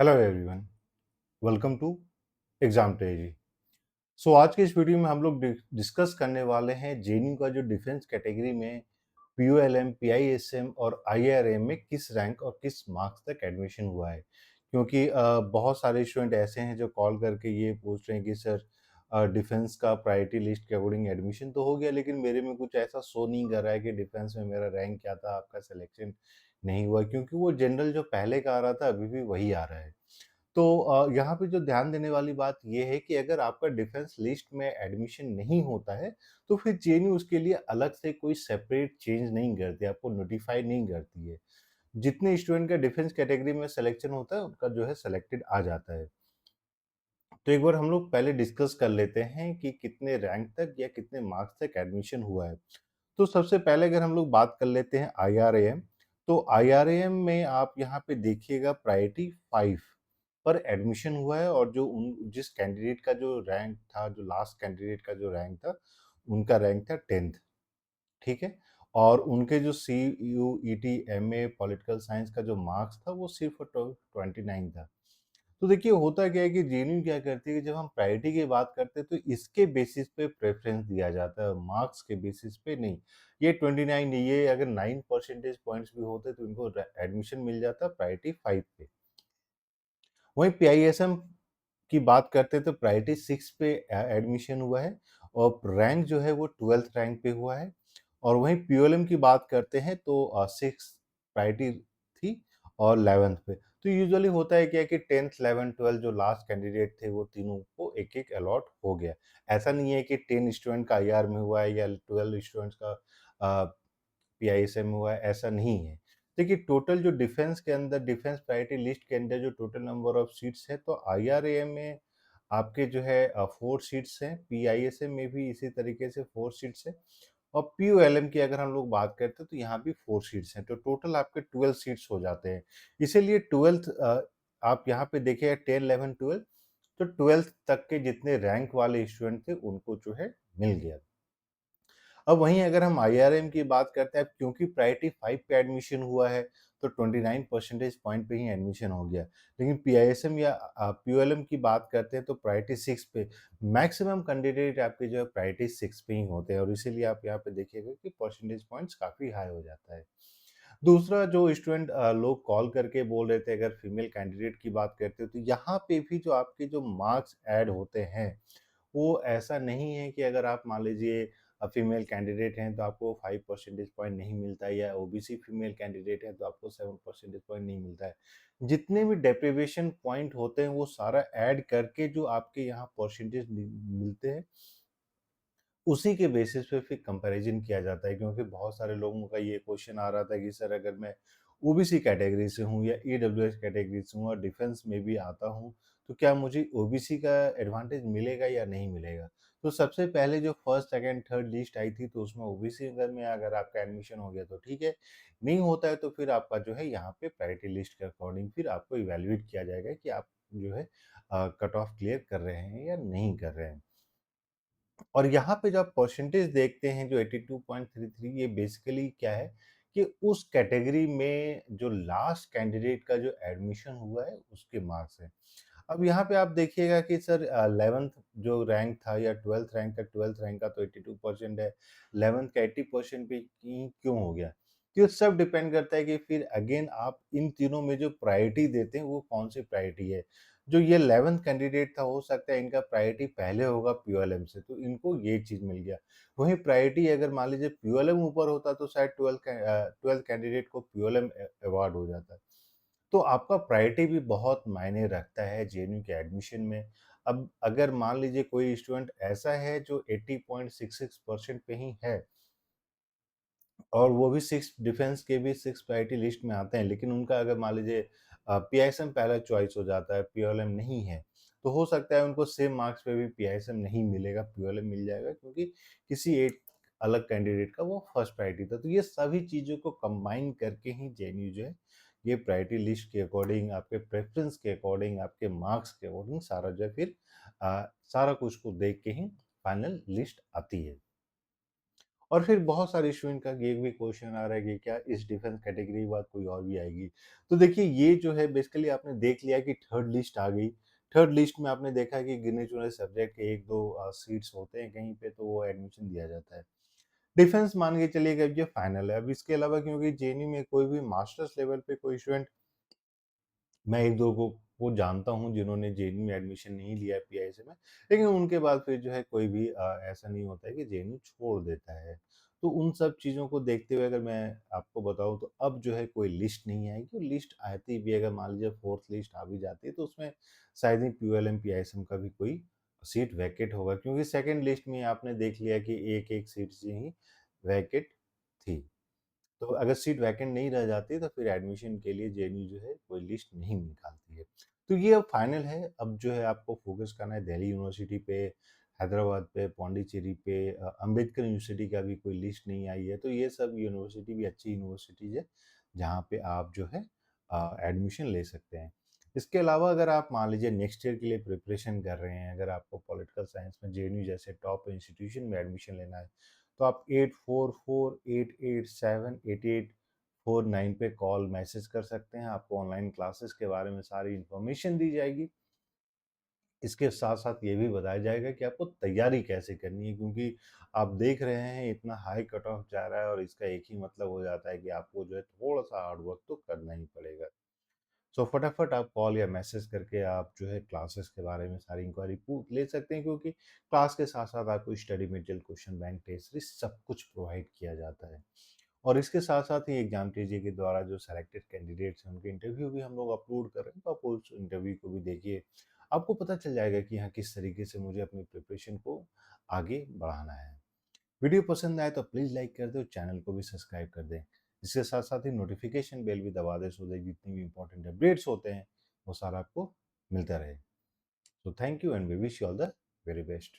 Hello everyone, welcome to exam ट्रेजी। So आज के इस वीडियो में हम लोग डिस्कस करने वाले हैं जेएनयू का जो डिफेंस कैटेगरी में पीयूएलएम, पीआईएसएम और आईआरएम में किस रैंक और किस मार्क्स तक एडमिशन हुआ है। क्योंकि बहुत सारे स्टूडेंट ऐसे हैं जो कॉल करके ये पूछ रहे हैं कि सर डिफेंस का प्रायोरिटी लिस्ट के अकॉर्डिंग एडमिशन तो हो गया, लेकिन मेरे में कुछ ऐसा शो नहीं कर रहा है कि डिफेंस में मेरा रैंक क्या था, आपका सिलेक्शन नहीं हुआ। क्योंकि वो जनरल जो पहले का आ रहा था अभी भी वही आ रहा है। तो यहाँ पे जो ध्यान देने वाली बात ये है कि अगर आपका डिफेंस लिस्ट में एडमिशन नहीं होता है, तो फिर जेएनयू उसके लिए अलग से कोई सेपरेट चेंज नहीं करती, आपको नोटिफाई नहीं करती है। जितने स्टूडेंट का डिफेंस कैटेगरी में सिलेक्शन होता है, उनका जो है सिलेक्टेड आ जाता है। तो एक बार हम लोग पहले डिस्कस कर लेते हैं कि कितने रैंक तक या कितने मार्क्स तक एडमिशन हुआ है। तो सबसे पहले अगर हम लोग बात कर लेते हैं आईआरएएम, तो आईआरएएम में आप यहाँ पे देखिएगा प्रायोरिटी 5 पर एडमिशन हुआ है, और जो जिस कैंडिडेट का जो रैंक था, जो लास्ट कैंडिडेट का जो रैंक था, उनका रैंक था 10th। ठीक है। और उनके जो C U E T M A political science का जो मार्क्स था वो सिर्फ 29 था। तो देखिए होता क्या है कि जेएनयू क्या करती है कि जब हम प्रायोरिटी की बात करते हैं तो इसके बेसिस पे प्रेफरेंस दिया जाता है, मार्क्स के बेसिस पे नहीं। ये 29 नहीं, ये अगर 9 परसेंटेज पॉइंट्स भी होते तो इनको एडमिशन मिल जाता प्रायोरिटी 5 पे। वहीं पीआईएसएम की बात करते हैं तो प्रायोरिटी 6 पे एडमिशन हुआ है, और रैंक जो है वो 12th रैंक पे हुआ है। और वहीं पीओएलएम की बात करते हैं तो 6 प्रायोरिटी थी और 11th पे। तो यूजुअली होता है क्या कि 10th 11th 12 जो लास्ट कैंडिडेट थे वो तीनों को एक एक अलॉट हो गया। ऐसा नहीं है कि 10 स्टूडेंट का आईआर में हुआ है या 12 स्टूडेंट्स का पीआईएसएम में हुआ है, ऐसा नहीं है। देखिए टोटल जो डिफेंस के अंदर, डिफेंस प्रायोरिटी लिस्ट के अंदर जो टोटल नंबर ऑफ सीट्स है, तो आईआरएएम में आपके जो है 4 सीट्स हैं, पीआईएसएम में भी इसी तरीके से 4 सीट्स है, और पीओएलएम की अगर हम लोग बात करते हैं तो यहाँ भी 4 सीट्स हैं। तो टोटल आपके 12 सीट्स हो जाते हैं। इसीलिए 12th आप यहाँ पे देखिए 10 11 12, तो 12th तक के जितने रैंक वाले स्टूडेंट थे उनको जो है मिल गया। अब वहीं अगर हम आईआरएम की बात करते हैं, क्योंकि प्रायोरिटी 5 पे एडमिशन हुआ है, तो 29 परसेंटेज पॉइंट पे ही एडमिशन हो गया। लेकिन पीआईएसएम या पीओएलएम की बात करते हैं तो प्रायोरिटी 6 पे मैक्सिमम कैंडिडेट आपके जो है प्रायोरिटी 6 पे ही होते हैं, और इसीलिए आप यहाँ पे देखिएगा कि परसेंटेज पॉइंट्स काफ़ी हाई हो जाता है। दूसरा जो स्टूडेंट लोग कॉल करके बोल रहे थे, अगर फीमेल कैंडिडेट की बात करते हो तो यहाँ पे भी जो आपके जो मार्क्स ऐड होते हैं, वो ऐसा नहीं है कि अगर आप मान लीजिए फीमेल कैंडिडेट हैं तो आपको 5 परसेंटेज पॉइंट नहीं मिलता है, या ओबीसी फीमेल कैंडिडेट है तो आपको 7 परसेंटेज पॉइंट नहीं मिलता है। जितने भी डेप्रिवेशन पॉइंट होते हैं वो सारा ऐड करके जो आपके यहाँ परसेंटेज मिलते हैं, उसी के बेसिस पे फिर कंपैरिजन किया जाता है। क्योंकि बहुत सारे लोगों का ये क्वेश्चन आ रहा था कि सर अगर मैं ओबीसी कैटेगरी से हूँ या ईडब्ल्यूएस कैटेगरी से हूँ और डिफेंस में भी आता हूँ, तो क्या मुझे ओबीसी का एडवांटेज मिलेगा या नहीं मिलेगा। तो सबसे पहले जो फर्स्ट सेकंड थर्ड लिस्ट आई थी तो उसमें ओबीसी में अगर आपका एडमिशन हो गया तो ठीक है, नहीं होता है तो फिर आपका जो है यहाँ पे प्रायोरिटी लिस्ट के अकॉर्डिंग फिर आपको इवेल्युएट किया जाएगा कि आप जो है कट ऑफ क्लियर कर रहे हैं या नहीं कर रहे हैं। और यहाँ पे जो आप परसेंटेज देखते हैं जो 82.33, ये बेसिकली क्या है कि उस कैटेगरी में जो लास्ट कैंडिडेट का जो एडमिशन हुआ है उसके मार्क्स हैं। अब यहाँ पे आप देखिएगा कि सर 11th जो रैंक था या 12th रैंक का तो 82% है, 11th का 80% पे क्यों हो गया। तो ये सब डिपेंड करता है कि फिर अगेन आप इन तीनों में जो प्रायोरिटी देते हैं वो कौन सी प्रायोरिटी है। जो ये 11th कैंडिडेट था, हो सकता है इनका प्रायोरिटी पहले होगा पीओएलएम से, तो इनको ये चीज़ मिल गया। वहीं प्रायोरिटी अगर मान लीजिए पीओएलएम ऊपर होता तो शायद 12th कैंडिडेट को पीओएलएम अवार्ड हो जाता। तो आपका प्रायोरिटी भी बहुत मायने रखता है जेएनयू के एडमिशन में। अब अगर मान लीजिए कोई स्टूडेंट ऐसा है जो 80.66% पे ही है, और वो भी 6 डिफेंस के भी 6 प्रायोरिटी लिस्ट में आते हैं, लेकिन उनका अगर मान लीजिए पीआईएसएम पहला चॉइस हो जाता है, पीओएलएम नहीं है, तो हो सकता है उनको सेम मार्क्स पे भी पीआईएसएम नहीं मिलेगा, पीओएलएम मिल जाएगा, क्योंकि किसी एक अलग कैंडिडेट का वो फर्स्ट प्रायोरिटी था। तो ये सभी चीज़ों को कंबाइन करके ही जेएनयू जो है, ये प्रायोरिटी लिस्ट के अकॉर्डिंग, आपके प्रेफरेंस के अकॉर्डिंग, आपके मार्क्स के अकॉर्डिंग सारा जो है फिर सारा कुछ को देख के ही फाइनल लिस्ट आती है। और फिर बहुत सारे स्टूडेंट का ये भी क्वेश्चन आ रहा है कि क्या इस डिफेंस कैटेगरी के बाद कोई और भी आएगी? तो देखिए ये जो है बेसिकली आपने देख लिया कि थर्ड लिस्ट आ गई। थर्ड लिस्ट में आपने देखा कि गिने-चुने सब्जेक्ट के 1-2 सीट्स होते हैं कहीं पे, तो वो एडमिशन दिया जाता है। डिफेंस मान के चलिए कि अब ये फाइनल है। अब इसके अलावा क्योंकि जेएनयू में कोई भी मास्टर्स लेवल पे कोई स्टूडेंट, मैं 1-2 को जानता हूँ जिन्होंने जेएनयू में एडमिशन नहीं लिया है पीआईएसएम में, लेकिन उनके बाद फिर जो है कोई भी ऐसा नहीं होता है कि जेएनयू छोड़ देता है। तो उन सब चीज़ों को देखते हुए अगर मैं आपको बताऊँ तो अब जो है कोई लिस्ट नहीं आएगी, और लिस्ट आती भी अगर मान लीजिए 4th लिस्ट आ भी जाती है तो उसमें शायद ही पीओएलएम, पीआईएसएम का भी कोई सीट वैकेट होगा, क्योंकि सेकंड लिस्ट में आपने देख लिया कि एक-एक सीट ही वैकेट थी। तो अगर सीट वैकेंट नहीं रह जाती तो फिर एडमिशन के लिए जेएनयू जो है कोई लिस्ट नहीं निकालती है। तो ये अब फाइनल है, अब जो है आपको फोकस करना है दिल्ली यूनिवर्सिटी पे, हैदराबाद पे, पौंडीचेरी पे, अम्बेडकर यूनिवर्सिटी का भी कोई लिस्ट नहीं आई है। तो ये सब यूनिवर्सिटी भी अच्छी यूनिवर्सिटीज़ है, जहाँ पे आप जो है एडमिशन ले सकते हैं। इसके अलावा अगर आप मान लीजिए नेक्स्ट ईयर के लिए प्रिपरेशन कर रहे हैं, अगर आपको पॉलिटिकल साइंस में जेएनयू जैसे टॉप इंस्टीट्यूशन में एडमिशन लेना है, तो आप 8448878849 पे कॉल मैसेज कर सकते हैं। आपको ऑनलाइन क्लासेस के बारे में सारी इन्फॉर्मेशन दी जाएगी। इसके साथ-साथ ये भी बताया जाएगा कि आपको तैयारी कैसे करनी है, क्योंकि आप देख रहे हैं इतना हाई कट ऑफ जा रहा है, और इसका एक ही मतलब हो जाता है कि आपको जो है थोड़ा-सा हार्ड वर्क तो करना ही पड़ेगा। सो फटाफट आप कॉल या मैसेज करके आप जो है क्लासेस के बारे में सारी इंक्वायरी पूछ ले सकते हैं, क्योंकि क्लास के साथ साथ आपको study material, question bank, test series सब कुछ प्रोवाइड किया जाता है। और इसके साथ साथ ही एग्जाम टीजे के द्वारा जो सेलेक्टेड कैंडिडेट्स हैं उनके इंटरव्यू भी हम लोग अपलोड कर रहे हैं, तो आप उस इंटरव्यू को भी देखिए। आपको पता चल जाएगा कि हाँ किस तरीके से मुझे अपनी प्रिपरेशन को आगे बढ़ाना है। वीडियो पसंद आए तो प्लीज़ लाइक कर दें और चैनल को भी सब्सक्राइब कर दें। इसके साथ साथ ही नोटिफिकेशन बेल भी दबा दें, सो दैट जितने भी इंपॉर्टेंट अपडेट्स होते हैं वो सारा आपको मिलता रहे। So thank you and we wish you all the very best.